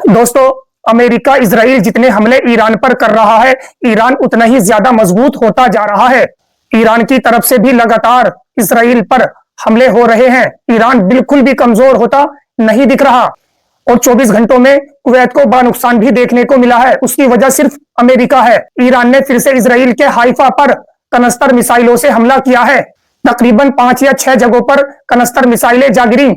दोस्तों, America Israel जितने हमले ईरान पर कर रहा है, ईरान उतना ही ज्यादा मजबूत होता जा रहा है। ईरान की तरफ से भी लगातार इजराइल पर हमले हो रहे हैं। ईरान बिल्कुल भी कमजोर होता नहीं दिख रहा और 24 घंटों में कुवैत को बड़ा नुकसान भी देखने को मिला है। उसकी वजह सिर्फ अमेरिका है। ईरान ने फिर से इजराइल के हाइफा पर कनस्तर मिसाइलों से हमला किया है। तकरीबन 5 या 6 जगहों पर कनस्तर मिसाइलें जा गिरी।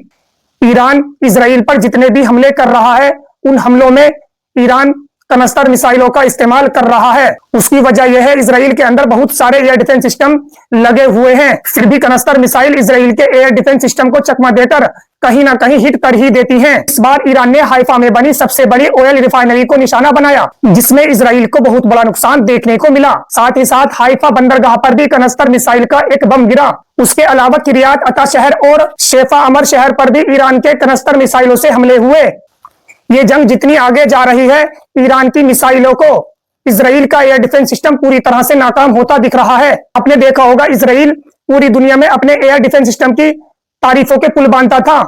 ईरान इजराइल पर जितने भी हमले कर रहा है, उन हमलों में ईरान कनस्तर मिसाइलों का इस्तेमाल कर रहा है। उसकी वजह यह है, इजराइल के अंदर बहुत सारे एयर डिफेंस सिस्टम लगे हुए हैं, फिर भी कनस्तर मिसाइल इजराइल के एयर डिफेंस सिस्टम को चकमा देकर कहीं ना कहीं हिट कर ही देती हैं। इस बार ईरान ने हाइफा में बनी सबसे बड़ी ऑयल रिफाइनरी को निशाना बनाया, जिसमें इजराइल को बहुत बड़ा नुकसान देखने को मिला। साथ ही साथ हाइफा बंदरगाह पर भी कनस्तर मिसाइल का एक बम गिरा। उसके अलावा किरियात अता शहर और शेफा अमर शहर पर भी ईरान के कनस्तर मिसाइलों से हमले हुए। ये जंग जितनी आगे जा रही है, ईरान की मिसाइलों को इजराइल का एयर डिफेंस सिस्टम पूरी तरह से नाकाम होता दिख रहा है। आपने देखा होगा, इजराइल पूरी दुनिया में अपने एयर डिफेंस सिस्टम की तारीफों के पुल बांधता था,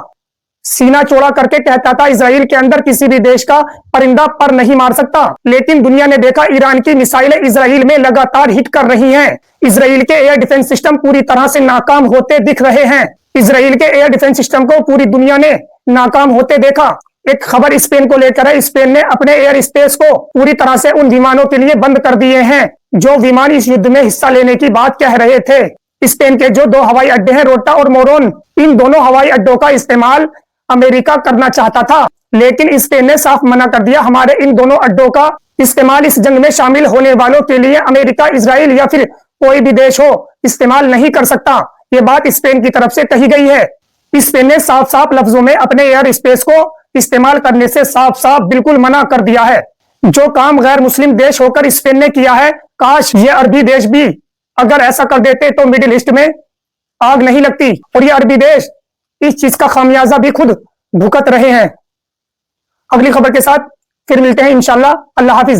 सीना चौड़ा करके कहता था इजराइल के अंदर किसी भी देश का परिंदा पर नहीं मार सकता। लेकिन दुनिया ने देखा, ईरान की मिसाइलें इजराइल में लगातार हिट कर रही हैं। इजराइल के एयर डिफेंस सिस्टम पूरी तरह से नाकाम होते दिख रहे हैं। इजराइल के एयर डिफेंस सिस्टम को पूरी दुनिया ने नाकाम होते देखा। एक खबर स्पेन को लेकर है। स्पेन ने अपने एयर स्पेस को पूरी तरह से उन विमानों के लिए बंद कर दिए हैं जो विमान इस युद्ध में हिस्सा लेने की बात कह रहे थे। स्पेन के जो 2 हवाई अड्डे हैं, रोटा और मोरोन, इन दोनों हवाई अड्डों का इस्तेमाल अमेरिका करना चाहता था, लेकिन स्पेन ने साफ मना कर दिया। हमारे इन दोनों अड्डों का इस्तेमाल इस जंग में शामिल होने वालों के लिए अमेरिका, इजराइल या फिर कोई भी देश हो इस्तेमाल नहीं कर सकता। ये बात स्पेन की तरफ से कही गई है। स्पेन ने साफ साफ लफ्जों में अपने एयर स्पेस को इस्तेमाल करने से साफ साफ बिल्कुल मना कर दिया है। जो काम गैर मुस्लिम देश होकर स्पेन ने किया है, काश ये अरबी देश भी अगर ऐसा कर देते तो मिडिल ईस्ट में आग नहीं लगती और ये अरबी देश इस चीज का खामियाजा भी खुद भुगत रहे हैं। अगली खबर के साथ फिर मिलते हैं इंशाल्लाह। अल्लाह हाफिज।